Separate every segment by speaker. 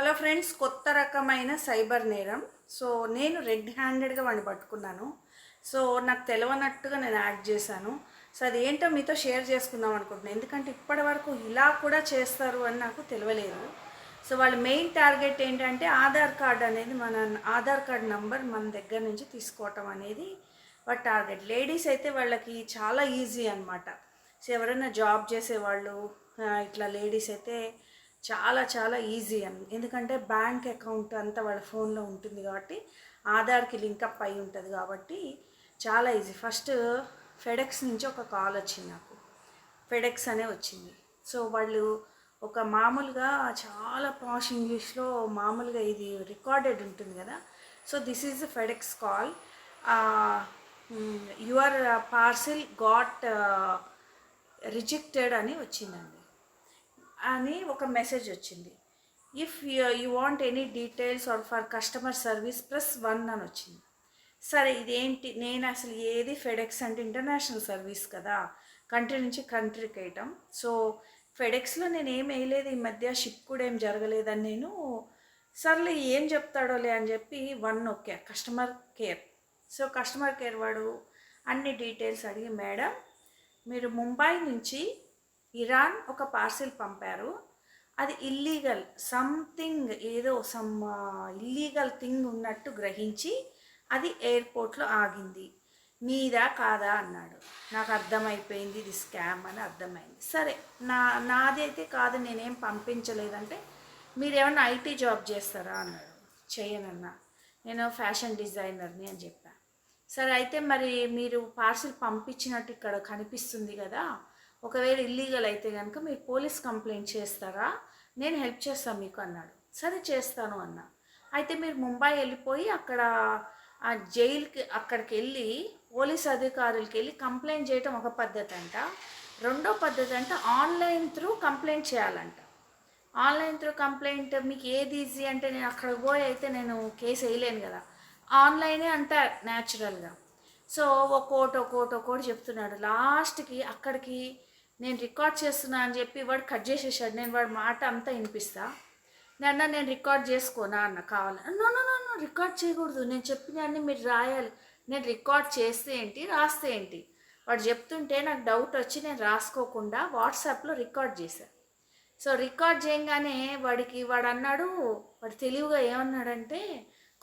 Speaker 1: Hello friends, కొత్త రకమైన cyber నేరం. సో నేను రెడ్ హ్యాండెడ్గా వాడిని పట్టుకున్నాను. సో నాకు తెలియనట్టుగా నేను యాక్ట్ చేశాను. సో అది ఏంటో మీతో షేర్ చేసుకుందాం అనుకుంటున్నాను. ఎందుకంటే ఇప్పటి వరకు ఇలా కూడా చేస్తారు అని నాకు తెలియలేదు. సో వాళ్ళ మెయిన్ టార్గెట్ ఏంటంటే ఆధార్ కార్డ్ అనేది, మన ఆధార్ కార్డ్ నంబర్ మన దగ్గర నుంచి తీసుకోవటం అనేది వాళ్ళ టార్గెట్. లేడీస్ అయితే వాళ్ళకి చాలా ఈజీ అనమాట. సో ఎవరైనా జాబ్ చేసేవాళ్ళు, ఇట్లా లేడీస్ అయితే చాలా చాలా ఈజీ అని, ఎందుకంటే బ్యాంక్ అకౌంట్ అంతా వాళ్ళ ఫోన్లో ఉంటుంది కాబట్టి, ఆధార్కి లింకప్ అయి ఉంటుంది కాబట్టి చాలా ఈజీ. ఫస్ట్ ఫెడెక్స్ నుంచి ఒక కాల్ వచ్చింది నాకు. ఫెడెక్స్ అనే వచ్చింది. సో వాళ్ళు ఒక మామూలుగా చాలా పాష్ ఇంగ్లీష్లో మామూలుగా ఇది రికార్డెడ్ ఉంటుంది కదా. So this is FedEx call, your parcel got rejected అని వచ్చిందండి. అని ఒక మెసేజ్ వచ్చింది. If you want any details or for customer service +1 అని వచ్చింది. సరే ఇదేంటి, నేను అసలు ఏది ఫెడెక్స్ అంటే ఇంటర్నేషనల్ సర్వీస్ కదా, కంట్రీ నుంచి కంట్రీకి వేయటం. సో ఫెడెక్స్లో నేను ఏం వేయలేదు, ఈ మధ్య షిప్ కూడా ఏం జరగలేదని నేను సర్లే ఏం చెప్తాడోలే అని చెప్పి 1 okay customer care. So customer care వాడు అన్ని డీటెయిల్స్ అడిగి, మేడం మీరు ముంబై నుంచి ఇరాన్ ఒక పార్సిల్ పంపారు, అది ఇల్లీగల్ సంథింగ్, ఏదో సమ్ ఇల్లీగల్ థింగ్ ఉన్నట్టు గ్రహించి అది ఎయిర్పోర్ట్లో ఆగింది, మీదా కాదా అన్నాడు. నాకు అర్థమైపోయింది ఇది స్కామ్ అని అర్థమైంది. సరే నాది అయితే కాదు, నేనేం పంపించలేదంటే, మీరేమన్నా ఐటీ జాబ్ చేస్తారా అన్నాడు. చేయనన్నా, నేను ఫ్యాషన్ డిజైనర్ని అని చెప్పా. సరే అయితే మరి మీరు పార్సిల్ పంపించినట్టు ఇక్కడ కనిపిస్తుంది కదా, ఒకవేళ ఇల్లీగల్ అయితే కనుక మీరు పోలీస్ కంప్లైంట్ చేస్తారా, నేను హెల్ప్ చేస్తాను మీకు అన్నాడు. సరే చేస్తాను అన్నా. అయితే మీరు ముంబై వెళ్ళిపోయి అక్కడ ఆ జైలుకి అక్కడికి వెళ్ళి పోలీస్ అధికారులకి వెళ్ళి కంప్లైంట్ చేయటం ఒక పద్ధతి అంట. రెండో పద్ధతి అంటే ఆన్లైన్ త్రూ కంప్లైంట్ చేయాలంట. ఆన్లైన్ త్రూ కంప్లైంట్ మీకు ఏది ఈజీ అంటే, నేను అక్కడికి పోయి అయితే నేను కేసు వేయలేను కదా, ఆన్లైనే అంట న్యాచురల్గా. సో ఒక్కోటి చెప్తున్నాడు. లాస్ట్కి అక్కడికి నేను రికార్డ్ చేస్తున్నా అని చెప్పి వాడు కట్ చేసేసాడు. నేను వాడి మాట అంతా వినిపిస్తా, నేను రికార్డ్ చేసుకోనా అన్న. కావాలని no no no no record చేయకూడదు, నేను చెప్పిన అన్నీ మీరు రాయాలి. నేను రికార్డ్ చేస్తే ఏంటి రాస్తే ఏంటి, వాడు చెప్తుంటే నాకు డౌట్ వచ్చి నేను రాసుకోకుండా వాట్సాప్లో రికార్డ్ చేశాను. సో రికార్డ్ చేయగానే వాడు అన్నాడు, వాడు తెలివిగా ఏమన్నాడంటే,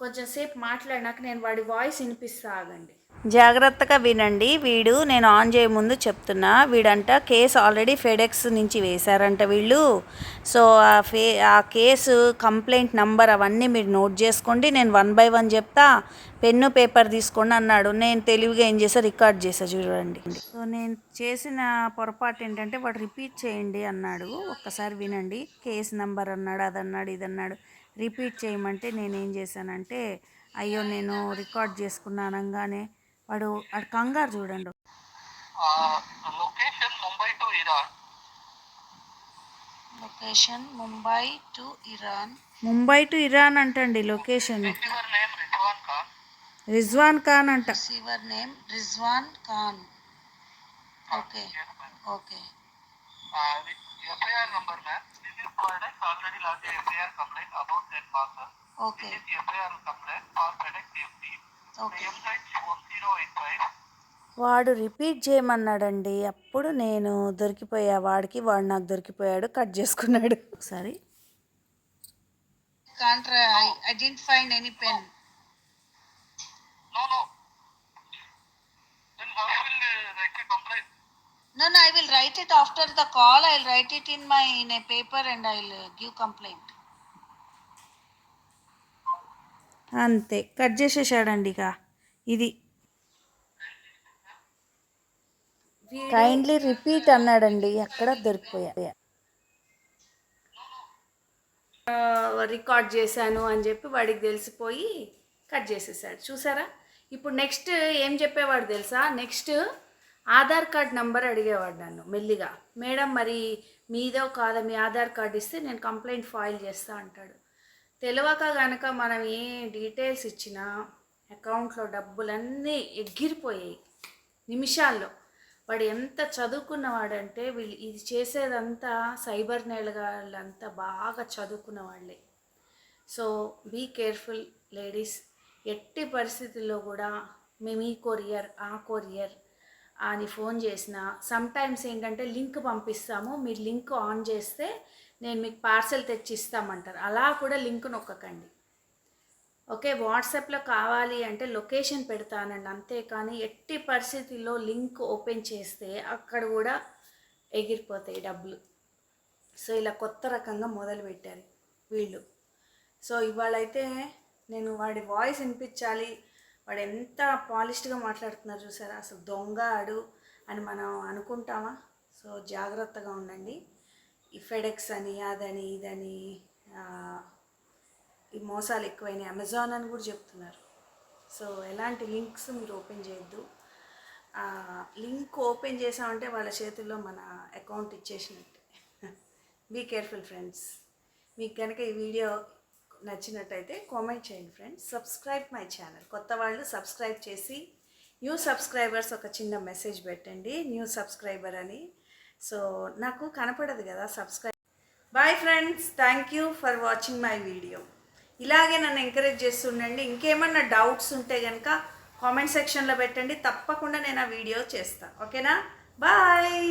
Speaker 1: కొంచెం సేపు మాట్లాడినాక నేను వాడి వాయిస్ వినిపిస్తా, ఆగండి జాగ్రత్తగా వినండి. వీడు నేను ఆన్ చేయ ముందు చెప్తున్నా, వీడంట కేసు ఆల్రెడీ ఫెడెక్స్ నుంచి వేశారంట వీళ్ళు. సో ఆ కేసు కంప్లైంట్ నంబర్ అవన్నీ మీరు నోట్ చేసుకోండి, నేను 1 by 1 చెప్తా, పెన్ను పేపర్ తీసుకోండి అన్నాడు. నేను తెలివిగా ఏం చేసా, రికార్డ్ చేసా చూడండి. సో నేను చేసిన పొరపాటు ఏంటంటే, వాడు రిపీట్ చేయండి అన్నాడు, ఒక్కసారి వినండి. కేసు నంబర్ అన్నాడు, అదన్నాడు ఇదన్నాడు. రిపీట్ చేయమంటే నేనేం చేశానంటే, అయ్యో నేను రికార్డ్ చేసుకున్నాను అనగానే వాడు కంగారు చూడండి.
Speaker 2: Location Mumbai to Iran.
Speaker 1: Location Mumbai to Iran అంటండి location.
Speaker 2: Receiver name Rizwan Khan.
Speaker 1: Rizwan Khan అంట.
Speaker 2: Receiver name Rizwan Khan. Okay okay. FIR number ma'am, this is FedEx already launch FIR complaint about that parcel. Okay. This is FIR complaint for FedEx safety. Okay. Website 4085.
Speaker 1: వాడు repeat చేయమన్నాడండి. అప్పుడు నేను దొరికిపోయా వాడికి, వాడు నాకు దొరికిపోయాడు, cut చేసుకున్నాడు. ఒకసారి
Speaker 2: I didn't find any pen. No. Then how will write a complaint? No, I will write it after the call. I will write it in a paper and I will give complaint.
Speaker 1: అంతే, cut చేసేసాడండి. ఇక ఇది kindly repeat అన్నాడండి, అక్కడ దొరికిపోయా. Record చేశాను అని చెప్పి వాడికి తెలిసిపోయి cut చేసేసాడు. చూసారా? ఇప్పుడు నెక్స్ట్ ఏం చెప్పేవాడు తెలుసా, నెక్స్ట్ ఆధార్ కార్డ్ నంబర్ అడిగేవాడు నన్ను మెల్లిగా. మేడం మరి మీదో కాదా, మీ ఆధార్ కార్డ్ ఇస్తే నేను కంప్లైంట్ ఫైల్ చేస్తా అంటాడు. తెలియక కనుక మనం ఏ డీటెయిల్స్ ఇచ్చినా అకౌంట్లో డబ్బులన్నీ ఎగిరిపోయాయి నిమిషాల్లో. వాడు ఎంత చదువుకున్నవాడంటే, వీళ్ళు ఇది చేసేదంతా సైబర్ నేరగాళ్ళంతా బాగా చదువుకున్న వాళ్ళే. So be careful ladies. ఎట్టి పరిస్థితుల్లో కూడా మేము ఈ కొరియర్ ఆ కొరియర్ అని ఫోన్ చేసిన సమ్టైమ్స్ ఏంటంటే లింక్ పంపిస్తాము, మీరు లింక్ ఆన్ చేస్తే నేను మీకు పార్సెల్ తెచ్చి ఇస్తామంటారు. అలా కూడా లింక్ నొక్కకండి. ఓకే, వాట్సాప్లో కావాలి అంటే లొకేషన్ పెడతానండి, అంతేకాని ఎట్టి పరిస్థితుల్లో లింక్ ఓపెన్ చేస్తే అక్కడ కూడా ఎగిరిపోతాయి డబ్బులు. సో ఇలా కొత్త రకంగా మొదలుపెట్టారు వీళ్ళు. సో ఇవాళైతే నేను వాడి వాయిస్ వినిపించాలి, వాడు ఎంత పాలిష్డ్గా మాట్లాడుతున్నారు చూసారా, అసలు దొంగ ఆడు అని మనం అనుకుంటామా? సో జాగ్రత్తగా ఉండండి. ఈ ఫెడెక్స్ అని అదని ఇదని ఈ మోసాలు ఎక్కువైనాయి, అమెజాన్ అని కూడా చెప్తున్నారు. సో ఎలాంటి లింక్స్ మీరు ఓపెన్ చేయొద్దు. లింక్ ఓపెన్ చేసామంటే వాళ్ళ చేతుల్లో మన అకౌంట్ ఇచ్చేసినట్టే. Be careful friends. మీకు కనుక ఈ వీడియో నచ్చినట్టయితే కామెంట్ చేయండి ఫ్రెండ్స్. Subscribe my channel. కొత్త వాళ్ళు సబ్స్క్రైబ్ చేసి న్యూ సబ్స్క్రైబర్స్ ఒక చిన్న మెసేజ్ పెట్టండి, న్యూ సబ్స్క్రైబర్ అని. సో నాకు కనపడదు కదా subscribe. Bye friends, thank you for watching my video. ఇలాగే నన్ను ఎంకరేజ్ చేస్తుండండి. ఇంకేమన్నా డౌట్స్ ఉంటే కనుక కామెంట్ సెక్షన్లో పెట్టండి, తప్పకుండా నేను ఆ వీడియో చేస్తాను. ఓకేనా? బాయ్.